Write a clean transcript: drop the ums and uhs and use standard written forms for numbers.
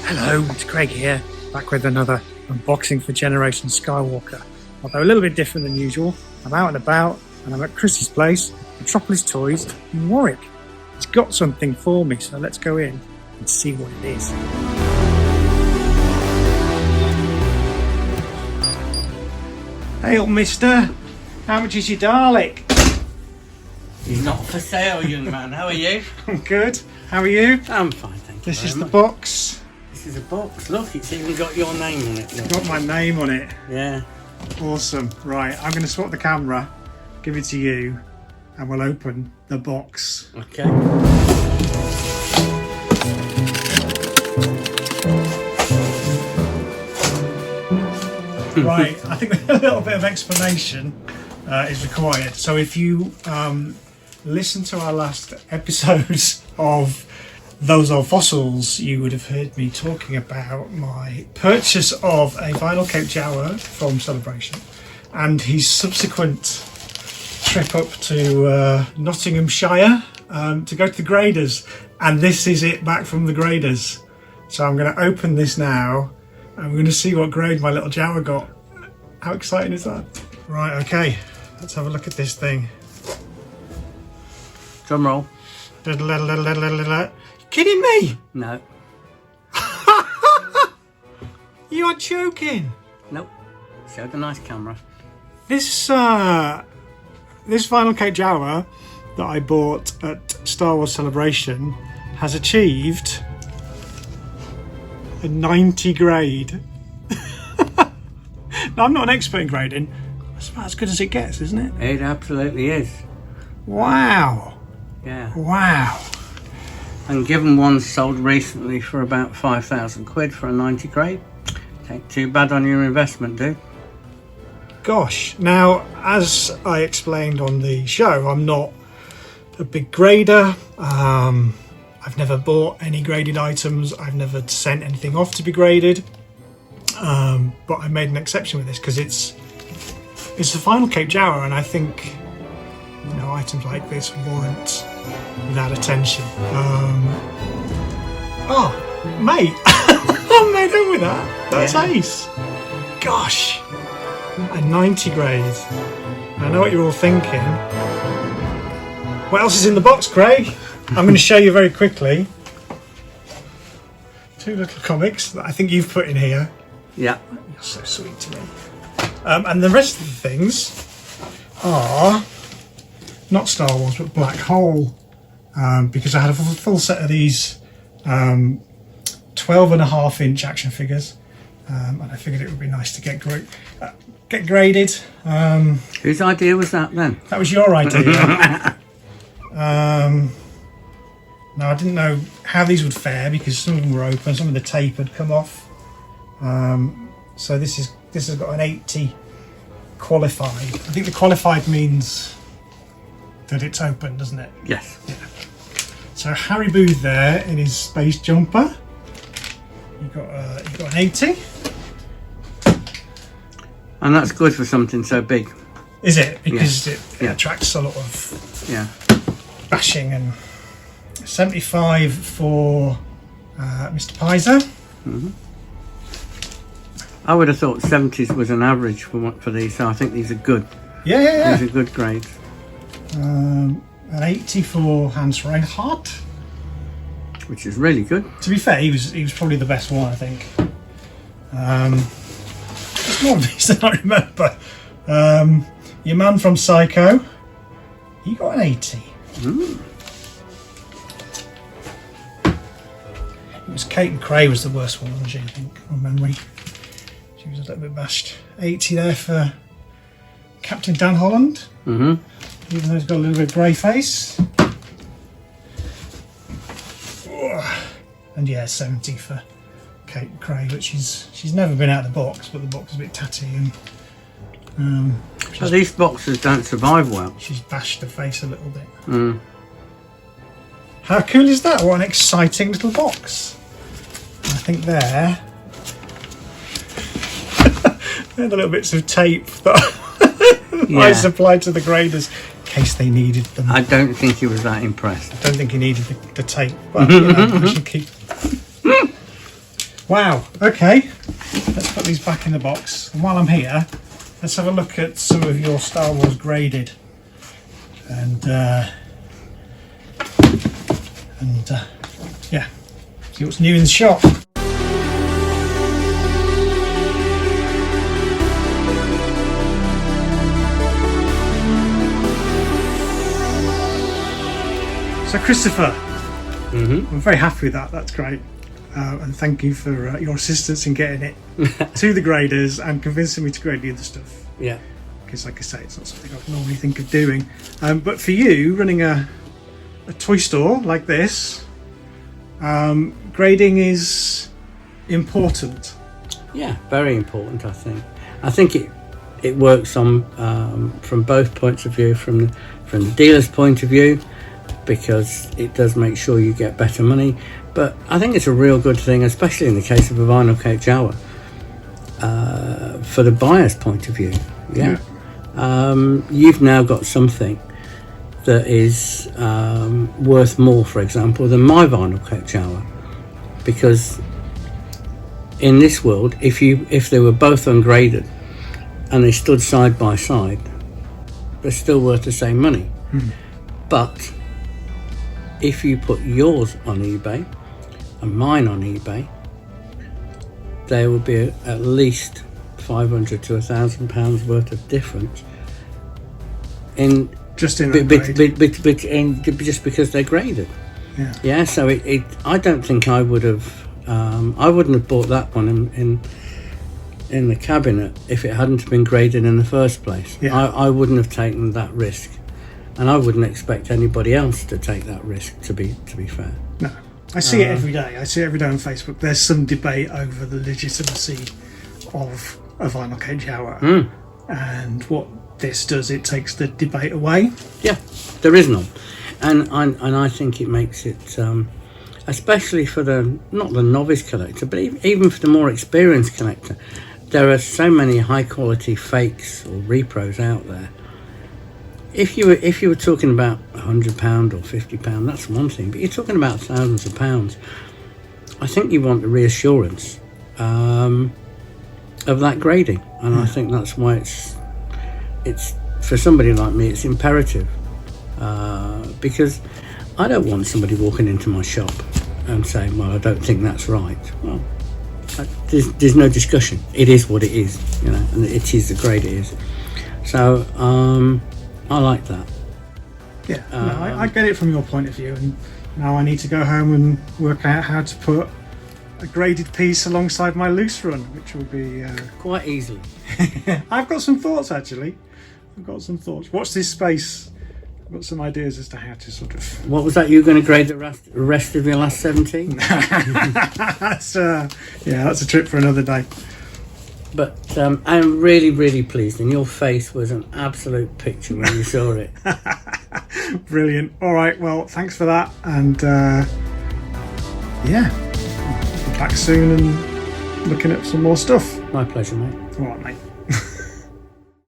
Hello, it's Craig here, back with another unboxing for Generation Skywalker. Although a little bit different than usual, I'm out and about and I'm at Chris's place, Metropolis Toys in Warwick. He's got something for me, so let's go in and see what it is. Hey up, mister. How much is your Dalek? He's not for sale, young man. How are you? I'm good. How are you? I'm fine, thank you. This is very the much. box. This is a box. Look, it's even got your name on it. Look. Got my name on it. Yeah. Awesome. Right, I'm going to swap the camera, give it to you, and we'll open the box. Okay. Right, I think a little bit of explanation is required. So if you listen to our last episodes of Those Old Fossils, you would have heard me talking about my purchase of a vinyl Cape Jawa from Celebration and his subsequent trip up to Nottinghamshire to go to the graders, and this is it back from the graders. So I'm going to open this now and we're going to see what grade my little Jawa got. How exciting is that? Right, okay, let's have a look at this thing. Drum roll. Kidding me? No. You are joking. Nope. Show the nice camera. This vinyl Cape Jawa that I bought at Star Wars Celebration has achieved a 90 grade. Now, I'm not an expert in grading. That's about as good as it gets, isn't it? It absolutely is. Wow. Yeah. Wow. And given one sold recently for about 5,000 quid for a 90 grade, ain't too bad on your investment, dude. Gosh. Now, as I explained on the show, I'm not a big grader. I've never bought any graded items. I've never sent anything off to be graded. But I made an exception with this because it's the final Cape Jawa, and I think, you know, items like this warrant that attention. Oh, mate, I'm made up with that. That's ace. Gosh, a 90 grade. I know what you're all thinking. What else is in the box, Craig? I'm going to show you very quickly. Two little comics that I think you've put in here. Yeah. You're so sweet to me. And the rest of the things are not Star Wars, but Black Hole. Because I had a full set of these 12.5-inch action figures. And I figured it would be nice to get graded. Whose idea was that then? That was your idea. Now, I didn't know how these would fare because some of them were open, some of the tape had come off. So this has got an 80 qualified. I think the qualified means that it's open, doesn't it? Yes. Yeah. So Harry Booth there in his space jumper. You got an 80. And that's good for something so big. Is it? Because it Yeah. attracts a lot of bashing. And 75 for Mr. Pizer. Mm-hmm. I would have thought 70s was an average for these, so I think these are good. Yeah. These are good grades. An 80 for Hans Reinhardt. Which is really good. To be fair, he was probably the best one, I think. There's more of these than I remember. Your man from Psycho, he got an 80. Mm. It was Kate and Cray was the worst one, wasn't she, I think, from memory. She was a little bit bashed. 80 there for Captain Dan Holland. Mm-hmm. Even though he's got a little bit of grey face. And yeah, 70 for Kate and Cray, but she's never been out of the box, but the box is a bit tatty and So these boxes don't survive well. she's bashed her face a little bit. Mm. How cool is that? What an exciting little box. I think they're the little bits of tape that I supplied to the graders in case they needed them. I don't think he was that impressed. I don't think he needed the tape, but you know, we should keep. Wow, okay. Let's put these back in the box. And while I'm here, let's have a look at some of your Star Wars graded. And yeah, see what's new in the shop. So Christopher, I'm very happy with that. That's great. And thank you for your assistance in getting it to the graders and convincing me to grade the other stuff. Yeah. Because like I say, it's not something I would normally think of doing. But for you, running a toy store like this, grading is important. Yeah, very important, I think. I think it works on from both points of view, from the dealer's point of view, because it does make sure you get better money. But I think it's a real good thing, especially in the case of a vinyl coat Jawa, for the buyer's point of view. Yeah. You've now got something that is worth more, for example, than my vinyl coat Jawa, because in this world, if they were both ungraded and they stood side by side, they're still worth the same money. But if you put yours on eBay and mine on eBay, there will be at least £500 to £1,000 worth of difference in just in that just because they're graded. Yeah. So I don't think I would have. I wouldn't have bought that one in the cabinet if it hadn't been graded in the first place. Yeah. I wouldn't have taken that risk, and I wouldn't expect anybody else to take that risk. To be fair. No, I see it every day. I see it every day on Facebook. There's some debate over the legitimacy of a vinyl coat Jawa, and what this does, it takes the debate away. Yeah, there is none, and I think it makes it, especially for not the novice collector, but even for the more experienced collector, there are so many high quality fakes or repros out there. If you were talking about £100 or £50, that's one thing, but you're talking about thousands of pounds. I think you want the reassurance of that grading, and I think that's why it's for somebody like me, it's imperative, because I don't want somebody walking into my shop and saying, well, I don't think that's right. Well, there's no discussion. It is what it is, and it is the grade it is. So I like that. Yeah, I get it from your point of view, and now I need to go home and work out how to put a graded piece alongside my loose run, which will be quite easily. I've got some thoughts actually. Watch this space. I've got some ideas as to how to sort of. What was that? You were going to grade the rest of your last 17? That's a trip for another day. But I'm really, really pleased, and your face was an absolute picture when you saw it. Brilliant. All right, well, thanks for that, and back soon and looking at some more stuff. My pleasure, mate. All right, mate.